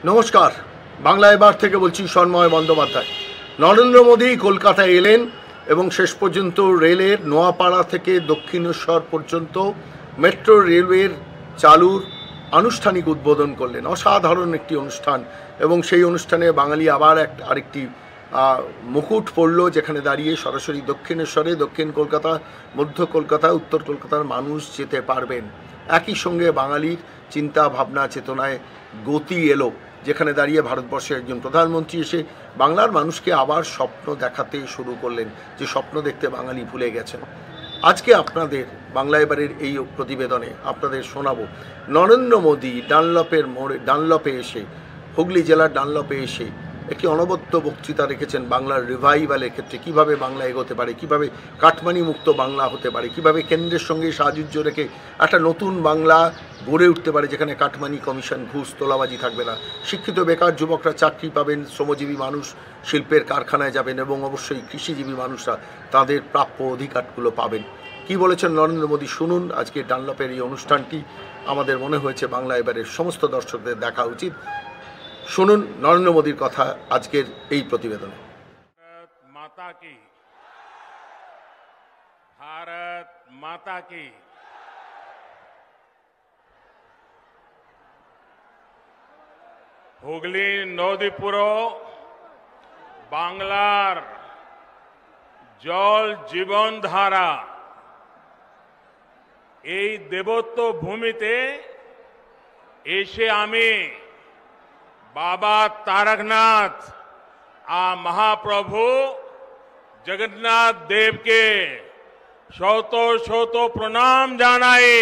নমস্কার। বাংলা এবার থেকে বলছি সন্ময় বন্দ্যোপাধ্যায়। নরেন্দ্র মোদী কলকাতায় এলেন এবং শেষ পর্যন্ত রেলের নোয়াপাড়া থেকে দক্ষিণেশ্বর পর্যন্ত মেট্রো রেলওয়ের চালুর আনুষ্ঠানিক উদ্বোধন করলেন। অসাধারণ একটি অনুষ্ঠান এবং সেই অনুষ্ঠানে বাঙালি আবার আরেকটি মুকুট পড়ল, যেখানে দাঁড়িয়ে সরাসরি দক্ষিণেশ্বরে দক্ষিণ কলকাতা, মধ্য কলকাতা, উত্তর কলকাতার মানুষ যেতে পারবেন। একই সঙ্গে বাঙালির চিন্তা ভাবনা চেতনায় গতি এলো, যেখানে দাঁড়িয়ে ভারতবর্ষের একজন প্রধানমন্ত্রী এসে বাংলার মানুষকে আবার স্বপ্ন দেখাতে শুরু করলেন, যে স্বপ্ন দেখতে বাঙালি ভুলে গেছেন। আজকে আপনাদের বাংলা এবারের এই প্রতিবেদনে আপনাদের শোনাবো নরেন্দ্র মোদী ডানলপে এসে, হুগলি জেলার ডানলপে এসে একটি অনবদ্য বক্তৃতা রেখেছেন বাংলার রিভাইভালের ক্ষেত্রে, কিভাবে বাংলা এগোতে পারে, কিভাবে কাটমানি মুক্ত বাংলা হতে পারে, কিভাবে কেন্দ্রের সঙ্গে সাহায্য রেখে একটা নতুন বাংলা গড়ে উঠতে পারে, যেখানে কাটমানি, কমিশন, ঘুষ, তোলাবাজি থাকবে না। শিক্ষিত বেকার যুবকরা চাকরি পাবেন, শ্রমজীবী মানুষ শিল্পের কারখানায় যাবেন এবং অবশ্যই কৃষিজীবী মানুষরা তাদের প্রাপ্য অধিকারগুলো পাবেন। কি বলেছেন নরেন্দ্র মোদী শুনুন। আজকে ডানলপের এই অনুষ্ঠানটি আমাদের মনে হয়েছে বাংলা এবারের সমস্ত দর্শকদের দেখা উচিত। শুনুন নরেন্দ্র মোদীর কথা আজকের এই প্রতিবেদনে। ভারত মাতা কি হুগলি নদীপুর বাংলার জল জীবন ধারা, এই দেবত্ব ভূমিতে এসে আমি बाबा तारकनाथ महाप्रभु जगन्नाथ देव के शतो प्रणाम जानाई।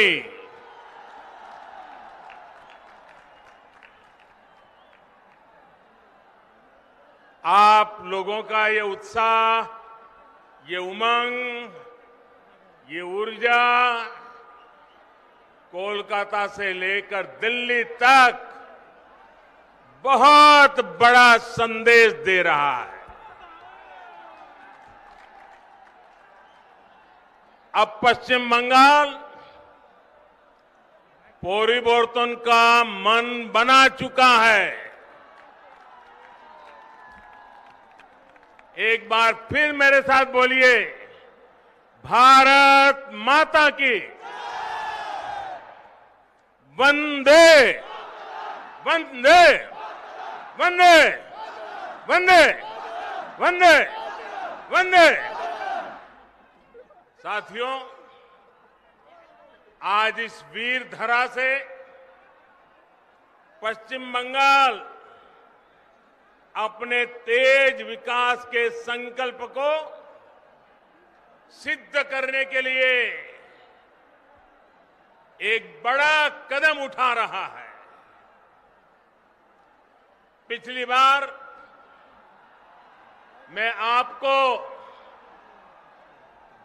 आप लोगों का ये उत्साह, ये उमंग, ये ऊर्जा कोलकाता से लेकर दिल्ली तक बहुत बड़ा संदेश दे रहा है। अब पश्चिम बंगाल परिवर्तन का मन बना चुका है। एक बार फिर मेरे साथ बोलिए, भारत माता की वंदे वंदे वंदे वंदे वंदे वंदे। साथियों, आज इस वीर धरा से पश्चिम बंगाल अपने तेज विकास के संकल्प को सिद्ध करने के लिए एक बड़ा कदम उठा रहा है। पिछली बार मैं आपको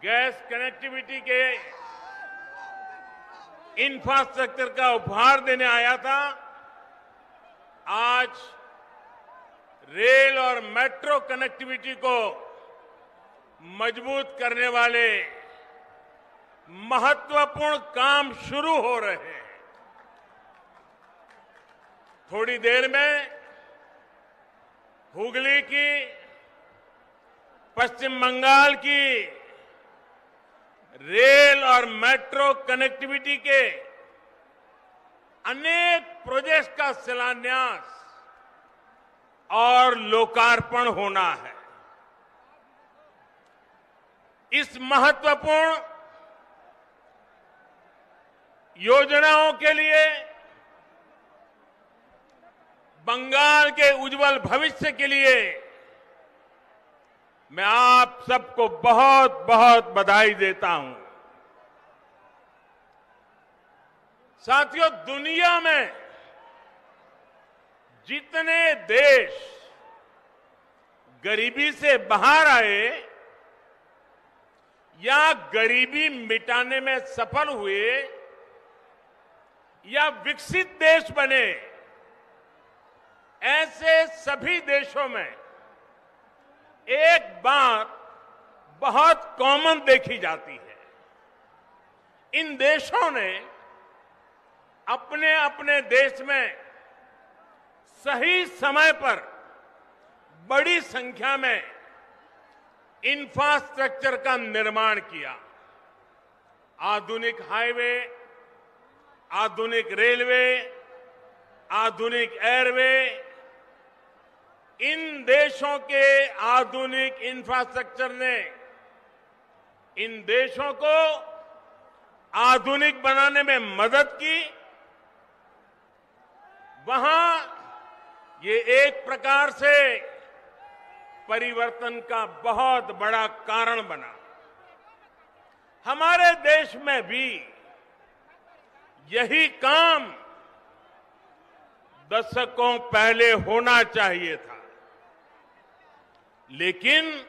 गैस कनेक्टिविटी के इंफ्रास्ट्रक्चर का उपहार देने आया था। आज रेल और मेट्रो कनेक्टिविटी को मजबूत करने वाले महत्वपूर्ण काम शुरू हो रहे हैं। थोड़ी देर में हुगली की, पश्चिम बंगाल की रेल और मेट्रो कनेक्टिविटी के अनेक प्रोजेक्ट्स का शिलान्यास और लोकार्पण होना है। इस महत्वपूर्ण योजनाओं के लिए, बंगाल के उज्जवल भविष्य के लिए मैं आप सबको बहुत बहुत बधाई देता हूं। साथियों, दुनिया में जितने देश गरीबी से बाहर आए या गरीबी मिटाने में सफल हुए या विकसित देश बने, ऐसे सभी देशों में एक बात बहुत कॉमन देखी जाती है। इन देशों ने अपने अपने देश में सही समय पर बड़ी संख्या में इंफ्रास्ट्रक्चर का निर्माण किया। आधुनिक हाईवे, आधुनिक रेलवे, आधुनिक एयरवे, इन देशों के आधुनिक इंफ्रास्ट्रक्चर ने इन देशों को आधुनिक बनाने में मदद की। वहां ये एक प्रकार से परिवर्तन का बहुत बड़ा कारण बना। हमारे देश में भी यही काम दशकों पहले होना चाहिए था, लेकिन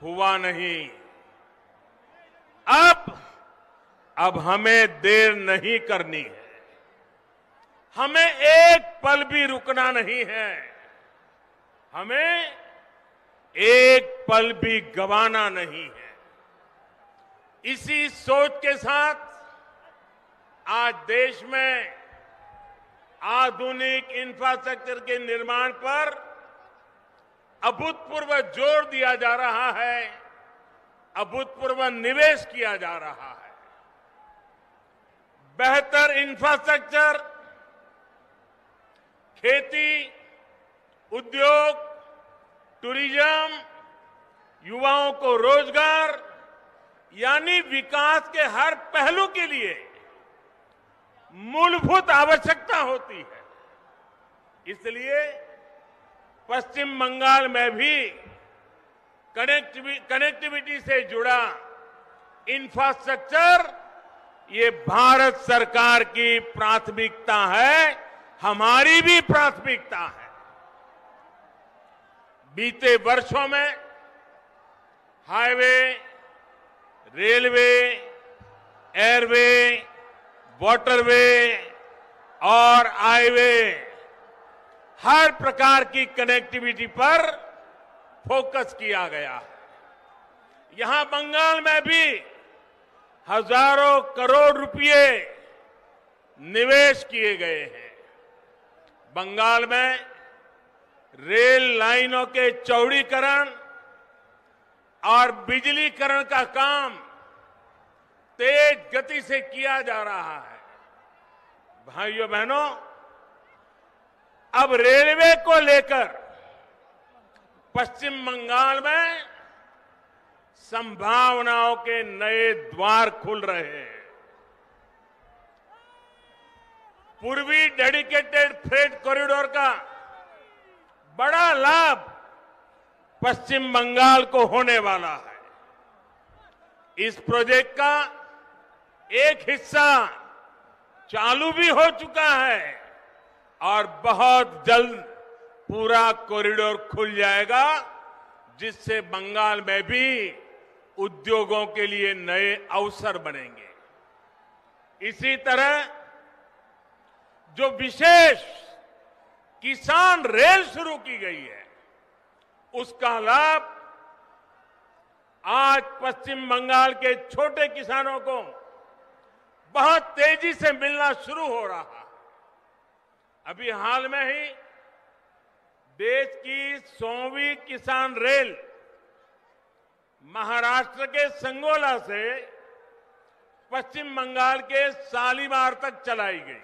हुआ नहीं। अब हमें देर नहीं करनी है, हमें एक पल भी रुकना नहीं है, हमें एक पल भी गंवाना नहीं है। इसी सोच के साथ आज देश में आधुनिक इंफ्रास्ट्रक्चर के निर्माण पर अभूतपूर्व जोर दिया जा रहा है, अभूतपूर्व निवेश किया जा रहा है। बेहतर इंफ्रास्ट्रक्चर खेती, उद्योग, टूरिज्म, युवाओं को रोजगार यानी विकास के हर पहलू के लिए मूलभूत आवश्यकता होती है। इसलिए पश्चिम बंगाल में भी कनेक्टिविटी से जुड़ा इंफ्रास्ट्रक्चर ये भारत सरकार की प्राथमिकता है, हमारी भी प्राथमिकता है। बीते वर्षों में हाईवे, रेलवे, एयरवे, वाटरवे और हाईवे हर प्रकार की कनेक्टिविटी पर फोकस किया गया है। यहां बंगाल में भी हजारों करोड़ रुपए निवेश किए गए हैं। बंगाल में रेल लाइनों के चौड़ीकरण और बिजलीकरण का काम तेज गति से किया जा रहा है। भाइयों बहनों, अब रेलवे को लेकर पश्चिम बंगाल में संभावनाओं के नए द्वार खुल रहे हैं। पूर्वी डेडिकेटेड फ्रेट कॉरिडोर का बड़ा लाभ पश्चिम बंगाल को होने वाला है। इस प्रोजेक्ट का एक हिस्सा चालू भी हो चुका है और बहुत जल्द पूरा कॉरिडोर खुल जाएगा, जिससे बंगाल में भी उद्योगों के लिए नए अवसर बनेंगे। इसी तरह जो विशेष किसान रेल शुरू की गई है, उसका लाभ आज पश्चिम बंगाल के छोटे किसानों को बहुत तेजी से मिलना शुरू हो रहा है। अभी हाल में ही देश की 100वीं किसान रेल महाराष्ट्र के संगोला से पश्चिम बंगाल के शालीमार तक चलाई गई।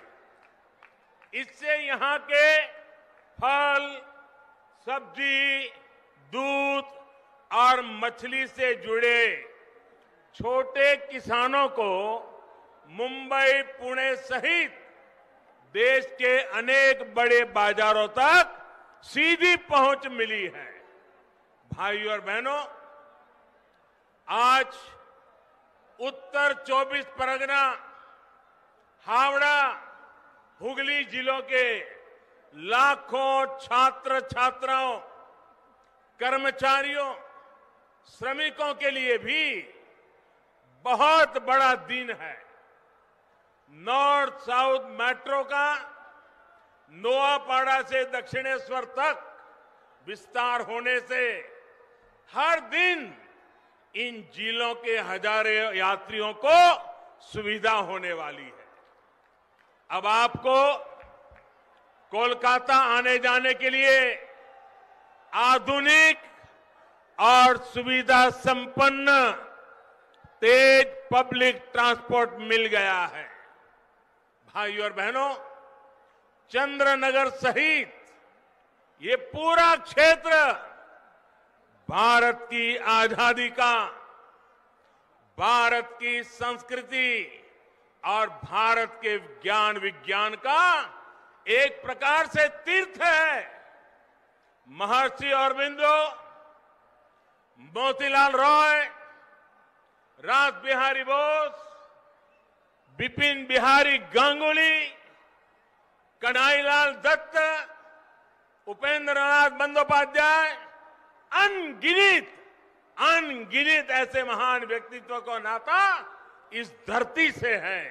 इससे यहां के फल, सब्जी, दूध और मछली से जुड़े छोटे किसानों को मुंबई, पुणे सहित देश के अनेक बड़े बाजारों तक सीधी पहुंच मिली है। भाइयों और बहनों, आज उत्तर 24 परगना, हावड़ा, हुगली जिलों के लाखों छात्र छात्राओं, कर्मचारियों, श्रमिकों के लिए भी बहुत बड़ा दिन है। नॉर्थ साउथ मेट्रो का नोआपाड़ा से दक्षिणेश्वर तक विस्तार होने से हर दिन इन जिलों के हजारों यात्रियों को सुविधा होने वाली है। अब आपको कोलकाता आने जाने के लिए आधुनिक और सुविधा संपन्न तेज पब्लिक ट्रांसपोर्ट मिल गया है। भाइयों और बहनों, चंद्रनगर सहित ये पूरा क्षेत्र भारत की आजादी का, भारत की संस्कृति और भारत के ज्ञान विज्ञान का एक प्रकार से तीर्थ है। महर्षि अरबिंदो, मोतीलाल रॉय, रास बिहारी बोस, बिपिन बिहारी गांगुली, कन्हैयालाल दत्त, उपेंद्र नाथ बंदोपाध्याय, अनगिनत ऐसे महान व्यक्तित्व का नाता इस धरती से है।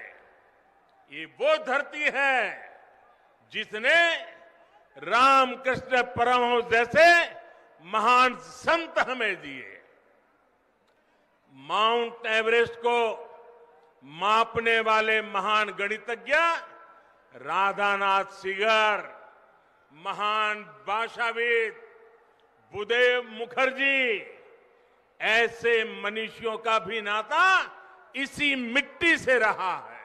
ये वो धरती है जिसने रामकृष्ण परमहंस जैसे महान संत हमें दिए। माउंट एवरेस्ट को मापने वाले महान गणितज्ञ राधानाथ सिगर, महान भाषाविद बुदेव मुखर्जी, ऐसे मनुष्यों का भी नाता इसी मिट्टी से रहा है।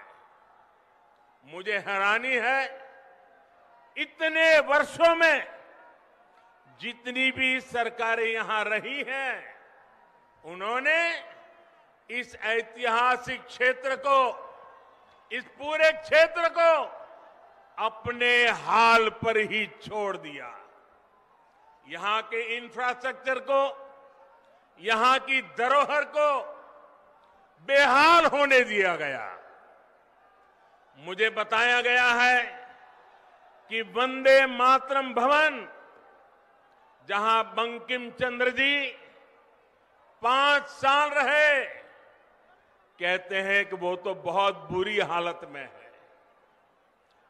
मुझे हैरानी है, इतने वर्षों में जितनी भी सरकारें यहां रही हैं, उन्होंने इस ऐतिहासिक क्षेत्र को, इस पूरे क्षेत्र को अपने हाल पर ही छोड़ दिया। यहां के इंफ्रास्ट्रक्चर को, यहां की धरोहर को बेहाल होने दिया गया। मुझे बताया गया है कि वंदे मातरम भवन, जहां बंकिम चंद्र जी 5 साल रहे, कहते हैं कि वो तो बहुत बुरी हालत में है।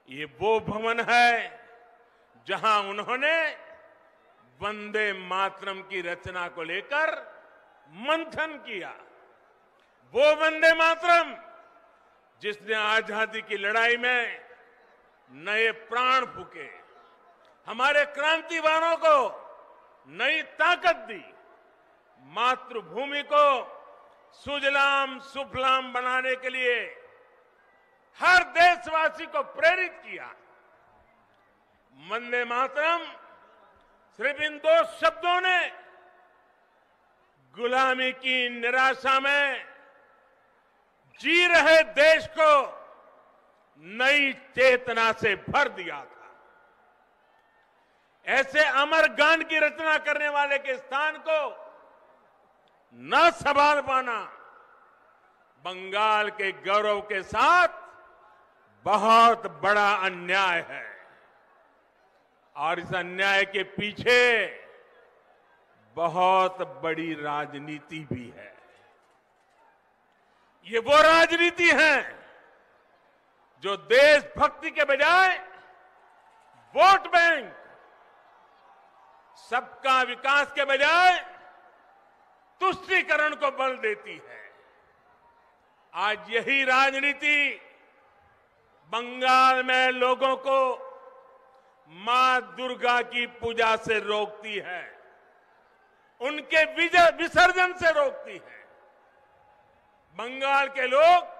ये वो भवन है जहां उन्होंने वंदे मातरम की रचना को लेकर मंथन किया। वो वंदे मातरम जिसने आजादी की लड़ाई में नए प्राण फूके, हमारे क्रांतिवानों को नई ताकत दी, मातृभूमि को सुजलाम सुफलाम बनाने के लिए हर देशवासी को प्रेरित किया। वंदे मातरम सिर्फ इन 2 शब्दों ने गुलामी की निराशा में जी रहे देश को नई चेतना से भर दिया था। ऐसे अमर गान की रचना करने वाले के स्थान को न संभाल पाना बंगाल के गौरव के साथ बहुत बड़ा अन्याय है। और इस अन्याय के पीछे बहुत बड़ी राजनीति भी है। ये वो राजनीति है जो देशभक्ति के बजाय वोट बैंक, सबका विकास के बजाय तुष्टीकरण को बल देती है। आज यही राजनीति बंगाल में लोगों को मां दुर्गा की पूजा से रोकती है, उनके विसर्जन से रोकती है। बंगाल के लोग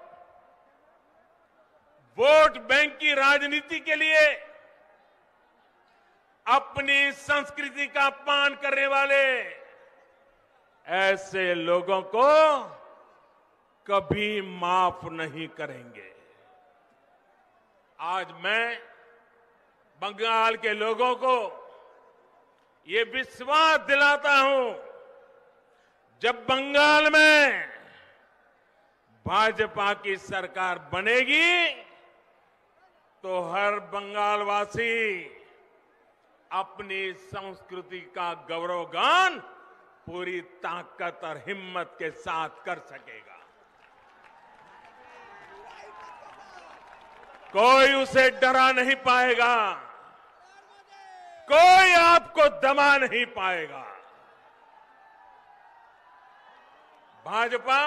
वोट बैंक की राजनीति के लिए अपनी संस्कृति का अपमान करने वाले ऐसे लोगों को कभी माफ नहीं करेंगे। आज मैं बंगाल के लोगों को ये विश्वास दिलाता हूं, जब बंगाल में भाजपा की सरकार बनेगी तो हर बंगालवासी अपनी संस्कृति का गौरवगान पूरी ताकत और हिम्मत के साथ कर सकेगा। कोई उसे डरा नहीं पाएगा, कोई आपको दबा नहीं पाएगा। भाजपा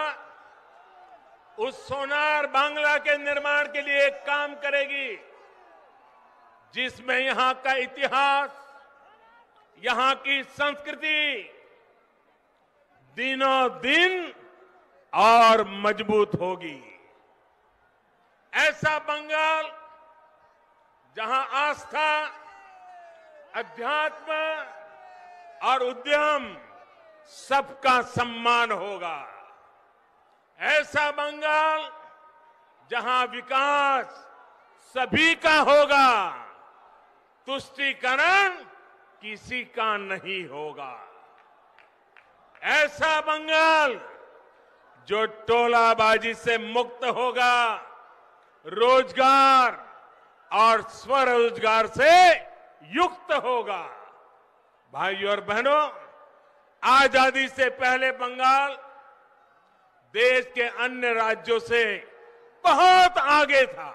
उस सोनार बांग्ला के निर्माण के लिए काम करेगी जिसमें यहां का इतिहास, यहां की संस्कृति दिनों दिन और मजबूत होगी। ऐसा बंगाल जहां आस्था, अध्यात्म और उद्यम सबका सम्मान होगा। ऐसा बंगाल जहां विकास सभी का होगा, तुष्टीकरण किसी का नहीं होगा। ऐसा बंगाल जो टोलाबाजी से मुक्त होगा, रोजगार और स्वरोजगार से युक्त होगा। भाइयों और बहनों, आजादी से पहले बंगाल देश के अन्य राज्यों से बहुत आगे था,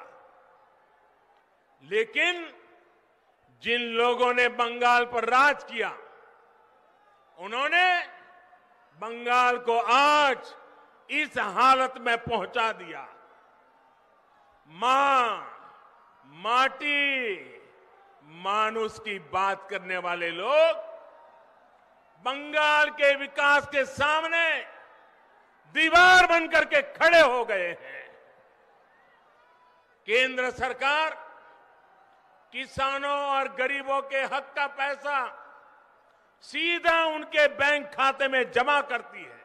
लेकिन जिन लोगों ने बंगाल पर राज किया, उन्होंने बंगाल को आज इस हालत में पहुंचा दिया। मां, माटी, मानुष की बात करने वाले लोग बंगाल के विकास के सामने दीवार बनकर के खड़े हो गए हैं। केंद्र सरकार किसानों और गरीबों के हक का पैसा सीधा उनके बैंक खाते में जमा करती है,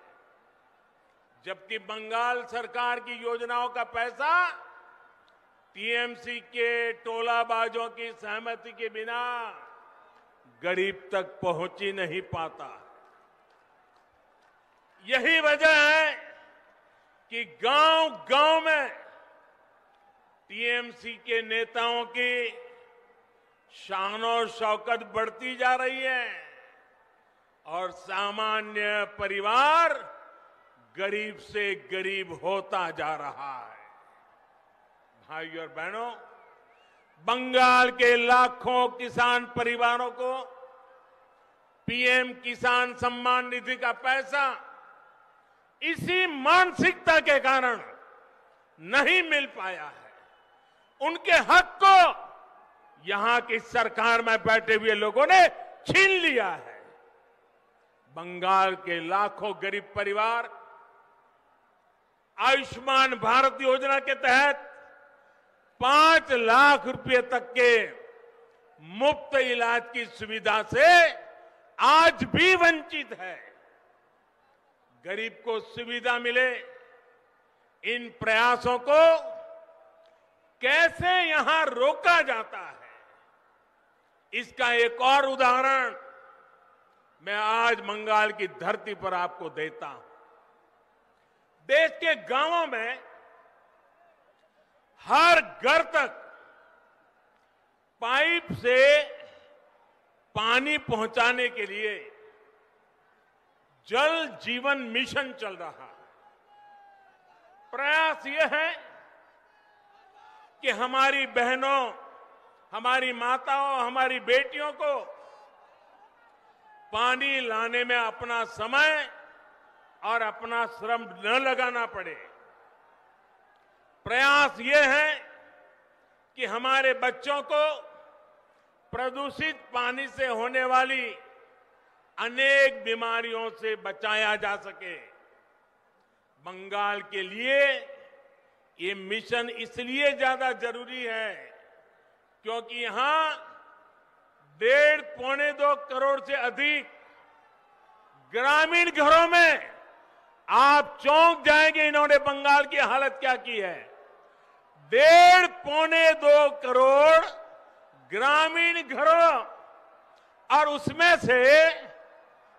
जबकि बंगाल सरकार की योजनाओं का पैसा टीएमसी के टोलाबाजों की सहमति के बिना गरीब तक पहुंच ही नहीं पाता। यही वजह है कि गांव-गांव में टीएमसी के नेताओं की शान और शौकत बढ़ती जा रही है और सामान्य परिवार गरीब से गरीब होता जा रहा है। भाइयों और बहनों, बंगाल के लाखों किसान परिवारों को पीएम किसान सम्मान निधि का पैसा इसी मानसिकता के कारण नहीं मिल पाया है। उनके हक को यहां की सरकार में बैठे हुए लोगों ने छीन लिया है। बंगाल के लाखों गरीब परिवार आयुष्मान भारत योजना के तहत 5 लाख रुपए तक के मुफ्त इलाज की सुविधा से आज भी वंचित है। गरीब को सुविधा मिले, इन प्रयासों को कैसे यहां रोका जाता है, इसका एक और उदाहरण मैं आज बंगाल की धरती पर आपको देता हूं। देश के गांवों में हर घर तक पाइप से पानी पहुंचाने के लिए जल जीवन मिशन चल रहा है। प्रयास यह है कि हमारी बहनों, हमारी माताओं, हमारी बेटियों को पानी लाने में अपना समय और अपना श्रम न लगाना पड़े। प्रयास ये है कि हमारे बच्चों को प्रदूषित पानी से होने वाली अनेक बीमारियों से बचाया जा सके। बंगाल के लिए ये मिशन इसलिए ज्यादा जरूरी है क्योंकि यहां 1.5-2 करोड़ से अधिक ग्रामीण घरों में, आप चौंक जाएंगे इन्होंने बंगाल की हालत क्या की है। 1.5-2 करोड़ ग्रामीण घरों, और उसमें से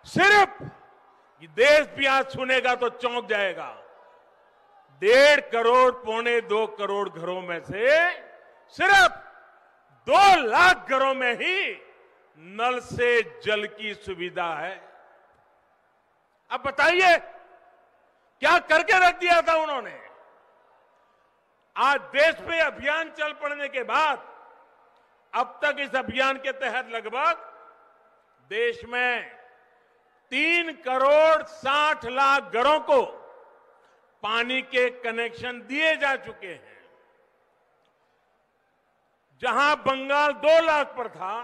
सिर्फ देश भी आज सुनेगा तो चौंक जाएगा, 1.5 करोड़ 1.25-2 करोड़ घरों में से सिर्फ 2 लाख घरों में ही नल से जल की सुविधा है। अब बताइए क्या करके रख दिया था उन्होंने। आज देश में अभियान चल पड़ने के बाद अब तक इस अभियान के तहत लगभग देश में 3 करोड़ 60 लाख घरों को पानी के कनेक्शन दिए जा चुके हैं। जहां बंगाल 2 लाख पर था,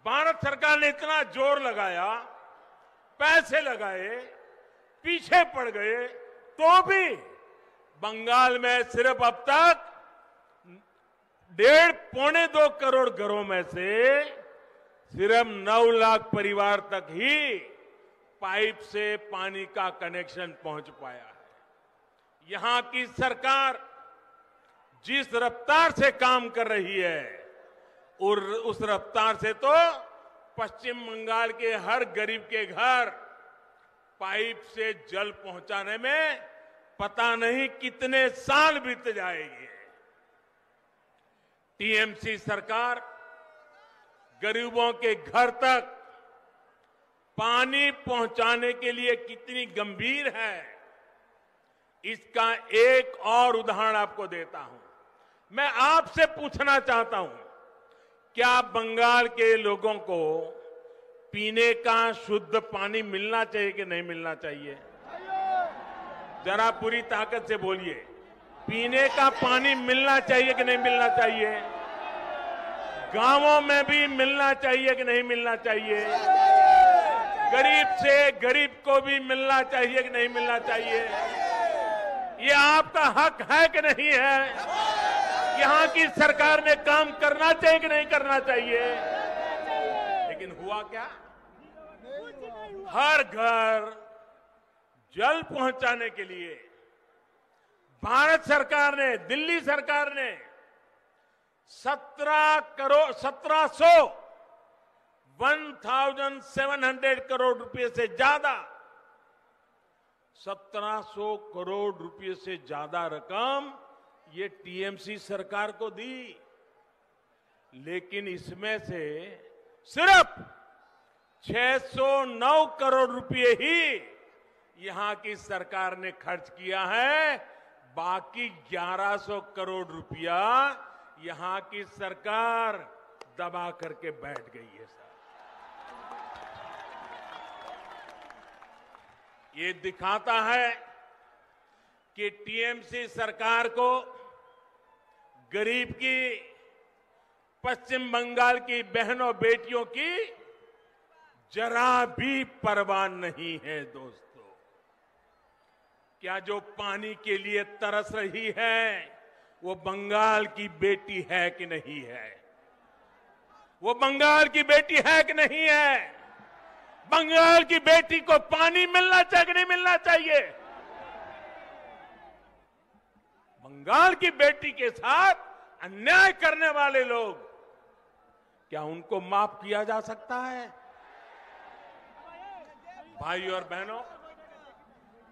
भारत सरकार ने इतना जोर लगाया, पैसे लगाए, पीछे पड़ गए, तो भी बंगाल में सिर्फ अब तक 1.5-2 करोड़ घरों में से सिर्फ 9 लाख परिवार तक ही पाइप से पानी का कनेक्शन पहुंच पाया है। यहां की सरकार जिस रफ्तार से काम कर रही है और उस रफ्तार से तो पश्चिम बंगाल के हर गरीब के घर पाइप से जल पहुंचाने में पता नहीं कितने साल बीत जाएंगे। टीएमसी सरकार गरीबों के घर तक पानी पहुंचाने के लिए कितनी गंभीर है, इसका एक और उदाहरण आपको देता हूं। मैं आपसे पूछना चाहता हूं, क्या बंगाल के लोगों को पीने का शुद्ध पानी मिलना चाहिए कि नहीं मिलना चाहिए? जरा पूरी ताकत से बोलिए, पीने का पानी मिलना चाहिए कि नहीं मिलना चाहिए? गांवों में भी मिलना चाहिए कि नहीं मिलना चाहिए? गरीब से गरीब को भी मिलना चाहिए कि नहीं मिलना चाहिए? ये आपका हक है कि नहीं है? यहां की सरकार ने काम करना चाहिए कि नहीं करना चाहिए? लेकिन हुआ क्या? हर घर जल पहुंचाने के लिए भारत सरकार ने, दिल्ली सरकार ने 1700 करोड़ रुपए से ज्यादा 1700 करोड़ रुपए से ज्यादा रकम ये टीएमसी सरकार को दी। लेकिन इसमें से सिर्फ 609 करोड़ रुपए ही यहां की सरकार ने खर्च किया है। बाकी 1100 करोड़ रुपया यहां की सरकार दबा करके बैठ गई है। सर, ये दिखाता है कि टीएमसी सरकार को गरीब की, पश्चिम बंगाल की बहनों बेटियों की जरा भी परवाह नहीं है। दोस्तों, क्या जो पानी के लिए तरस रही है वो बंगाल की बेटी है कि नहीं है? वो बंगाल की बेटी है कि नहीं है? बंगाल की बेटी को पानी मिलना चाहिए कि नहीं मिलना चाहिए? बंगाल की बेटी के साथ अन्याय करने वाले लोग, क्या उनको माफ किया जा सकता है? भाई और बहनों,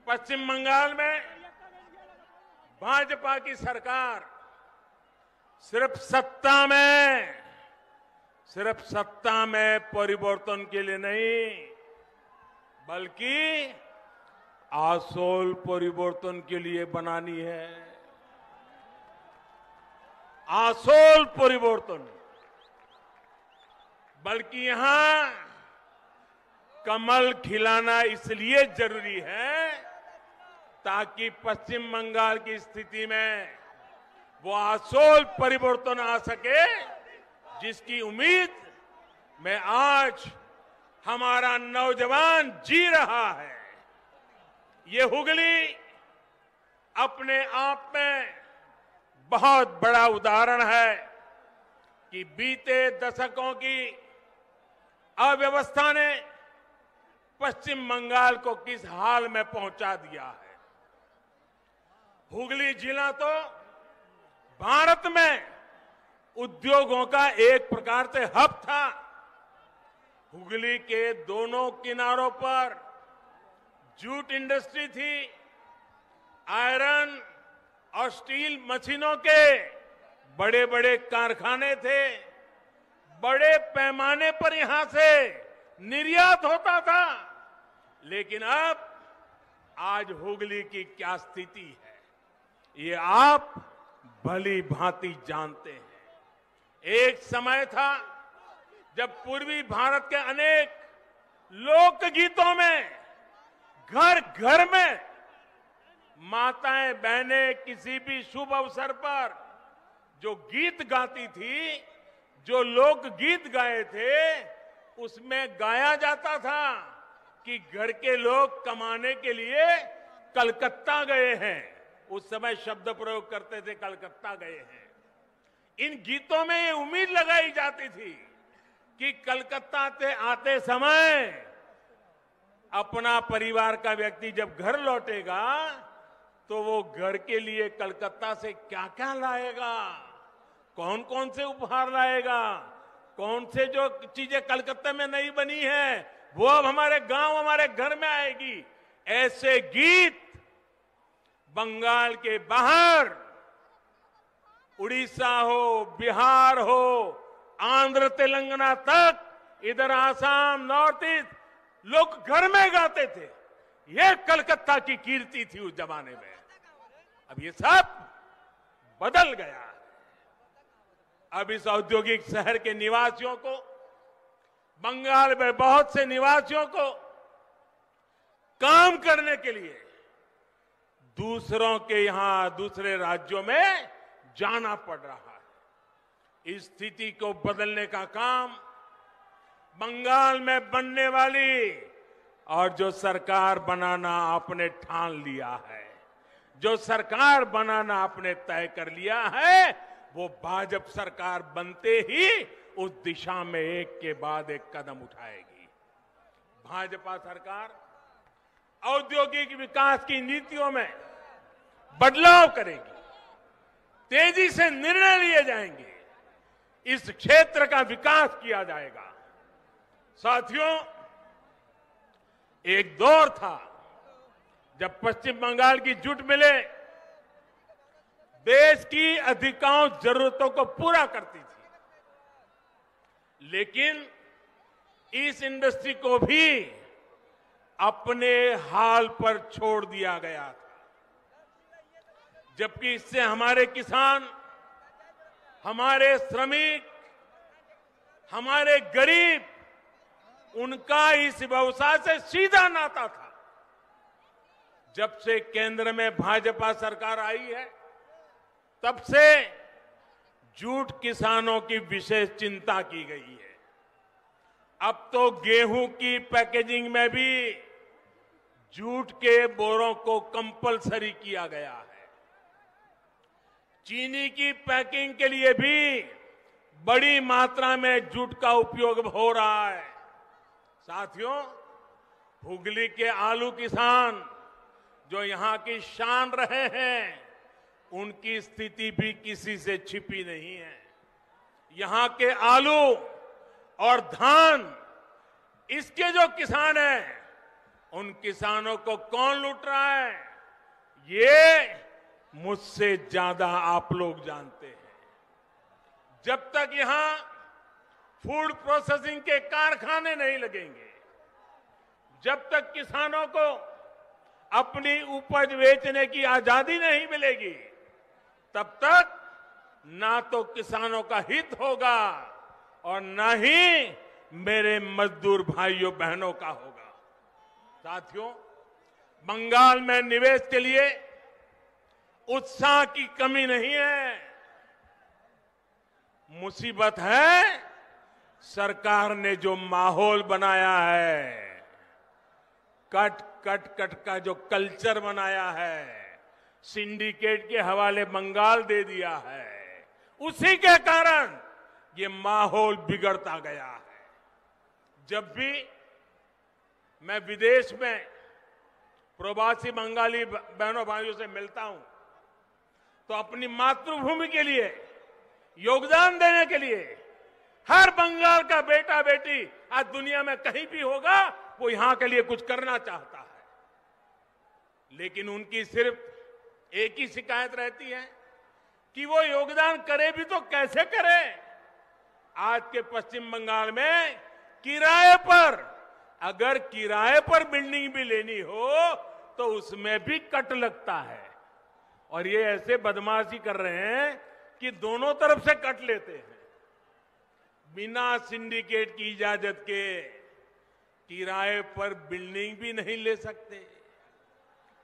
पश्चिम बंगाल में भाजपा की सरकार सिर्फ सत्ता में परिवर्तन के लिए नहीं, बल्कि आसोल परिवर्तन के लिए बनानी है। आसोल परिवर्तन, बल्कि यहां कमल खिलाना इसलिए जरूरी है ताकि पश्चिम बंगाल की स्थिति में वो आसोल परिवर्तन आ सके, जिसकी उम्मीद में आज हमारा नौजवान जी रहा है। ये हुगली अपने आप में बहुत बड़ा उदाहरण है कि बीते दशकों की अव्यवस्था ने पश्चिम बंगाल को किस हाल में पहुंचा दिया है। हुगली जिला तो भारत में उद्योगों का एक प्रकार से हब था। हुगली के दोनों किनारों पर जूट इंडस्ट्री थी, आयरन और स्टील मशीनों के बड़े बड़े कारखाने थे, बड़े पैमाने पर यहां से निर्यात होता था। लेकिन अब आज हुगली की क्या स्थिति है, ये आप भली भांति जानते हैं। एक समय था जब पूर्वी भारत के अनेक लोकगीतों में घर घर में माताएं बहनें किसी भी शुभ अवसर पर जो गीत गाती थी, जो लोक गीत गाए थे, उसमें गाया जाता था कि घर के लोग कमाने के लिए कलकत्ता गए हैं। उस समय शब्द प्रयोग करते थे, कलकत्ता गए हैं। इन गीतों में ये उम्मीद लगाई जाती थी कि कलकत्ता से आते समय अपना परिवार का व्यक्ति जब घर लौटेगा तो वो घर के लिए कलकत्ता से क्या क्या लाएगा, कौन कौन से उपहार लाएगा, कौन से जो चीजें कलकत्ता में नहीं बनी है वो अब हमारे गांव, हमारे घर में आएगी। ऐसे गीत बंगाल के बाहर, उड़ीसा हो, बिहार हो, आंध्र तेलंगाना तक, इधर आसाम, नॉर्थ ईस्ट, लोग घर में गाते थे। ये कलकत्ता की कीर्ति थी उस जमाने में। अब ये सब बदल गया। अब इस औद्योगिक शहर के निवासियों को, बंगाल में बहुत से निवासियों को काम करने के लिए दूसरों के यहां, दूसरे राज्यों में जाना पड़ रहा है। इस स्थिति को बदलने का काम बंगाल में बनने वाली और जो सरकार बनाना आपने ठान लिया है, जो सरकार बनाना आपने तय कर लिया है, वो भाजपा सरकार बनते ही उस दिशा में एक के बाद एक कदम उठाएगी। भाजपा सरकार औद्योगिक विकास की नीतियों में बदलाव करेगी, तेजी से निर्णय लिए जाएंगे, इस क्षेत्र का विकास किया जाएगा। साथियों, एक दौर था जब पश्चिम बंगाल की जुट मिले देश की अधिकांश जरूरतों को पूरा करती थी, लेकिन इस इंडस्ट्री को भी अपने हाल पर छोड़ दिया गया था। जबकि इससे हमारे किसान, हमारे श्रमिक, हमारे गरीब, उनका इस व्यवसाय से सीधा नाता था। जब से केंद्र में भाजपा सरकार आई है, तब से जूट किसानों की विशेष चिंता की गई है। अब तो गेहूं की पैकेजिंग में भी जूट के बोरों को कंपलसरी किया गया है। चीनी की पैकिंग के लिए भी बड़ी मात्रा में जूट का उपयोग हो रहा है। साथियों, हुगली के आलू किसान जो यहां की शान रहे हैं, उनकी स्थिति भी किसी से छिपी नहीं है। यहां के आलू और धान, इसके जो किसान हैं, उन किसानों को कौन लूट रहा है, ये मुझसे ज्यादा आप लोग जानते हैं। जब तक यहां फूड प्रोसेसिंग के कारखाने नहीं लगेंगे, जब तक किसानों को अपनी उपज बेचने की आजादी नहीं मिलेगी, तब तक ना तो किसानों का हित होगा और ना ही मेरे मजदूर भाइयों बहनों का होगा। साथियों, बंगाल में निवेश के लिए उत्साह की कमी नहीं है। मुसीबत है सरकार ने जो माहौल बनाया है, कट कट कट का जो कल्चर बनाया है, सिंडिकेट के हवाले बंगाल दे दिया है, उसी के कारण ये माहौल बिगड़ता गया है। जब भी मैं विदेश में प्रवासी बंगाली बहनों भाइयों से मिलता हूं, तो अपनी मातृभूमि के लिए योगदान देने के लिए हर बंगाल का बेटा बेटी आज दुनिया में कहीं भी होगा, वो यहां के लिए कुछ करना चाहता है। लेकिन उनकी सिर्फ एक ही शिकायत रहती है कि वो योगदान करे भी तो कैसे करे। आज के पश्चिम बंगाल में किराए पर, अगर किराए पर बिल्डिंग भी लेनी हो तो उसमें भी कट लगता है। और ये ऐसे बदमाशी कर रहे हैं कि दोनों तरफ से कट लेते हैं। बिना सिंडिकेट की इजाजत के किराए पर बिल्डिंग भी नहीं ले सकते।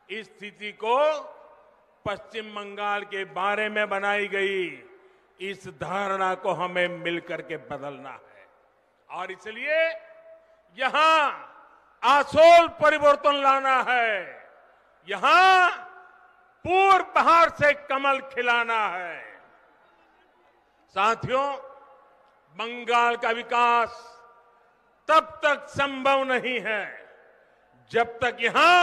इस स्थिति को पश्चिम बंगाल के बारे में बनाई गई इस धारणा को हमें मिलकर के बदलना है और इसलिए यहां आसोल परिवर्तन लाना है। यहां पूर्व बहार से कमल खिलाना है। साथियों, बंगाल का विकास तब तक संभव नहीं है जब तक यहां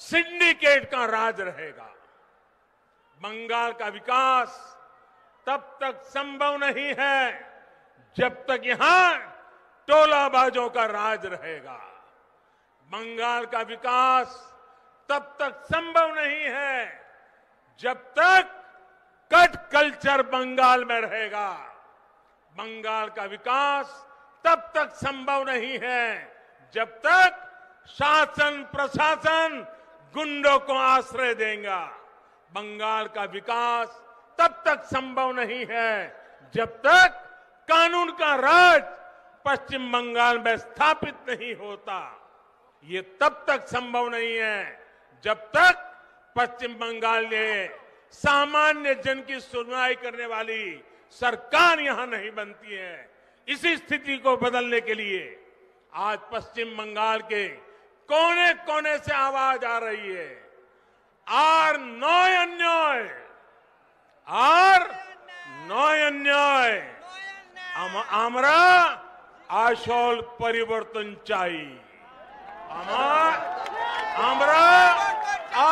सिंडिकेट का राज रहेगा। बंगाल का विकास तब तक संभव नहीं है जब तक यहां टोलाबाजों का राज रहेगा। बंगाल का विकास तब तक संभव नहीं है जब तक कट कल्चर बंगाल में रहेगा। बंगाल का विकास तब तक संभव नहीं है जब तक शासन प्रशासन गुंडों को आश्रय देगा। बंगाल का विकास तब तक संभव नहीं है जब तक कानून का राज पश्चिम बंगाल में स्थापित नहीं होता। ये तब तक संभव नहीं है जब तक पश्चिम बंगाल में सामान्य जन की सुनवाई करने वाली सरकार यहां नहीं बनती है। इसी स्थिति को बदलने के लिए आज पश्चिम बंगाल के कोने कोने से आवाज आ रही है। আর নয় অন্যায়, আর নয় অন্যায়, আমরা আসল পরিবর্তন চাই। আমরা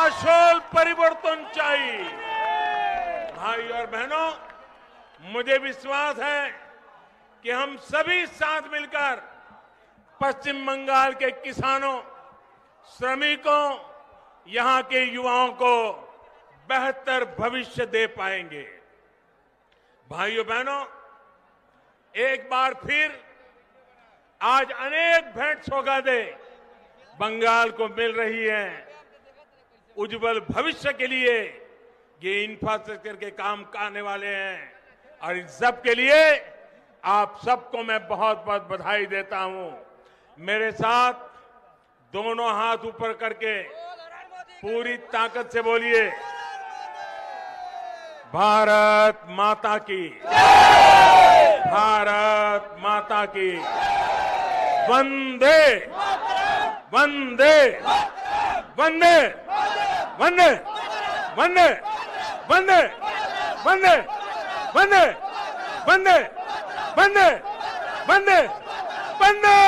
আসল পরিবর্তन चाहिए। भाई और बहनों, मुझे विश्वास है कि हम सभी साथ मिलकर पश्चिम बंगाल के किसानों, श्रमिकों, यहां के युवाओं को बेहतर भविष्य दे पाएंगे। भाइयों बहनों, एक बार फिर आज अनेक भेंट सौगातें बंगाल को मिल रही है। उज्जवल भविष्य के लिए ये इंफ्रास्ट्रक्चर के काम आने वाले हैं और इन सब के लिए आप सबको मैं बहुत बहुत बधाई देता हूं। मेरे साथ दोनों हाथ ऊपर करके पूरी ताकत से बोलिए, भारत माता की, भारत माता की, वंदे वंदे वंदे वंदे वंदे वंदे वंदे वंदे वंदे वंदे वंदे वंदे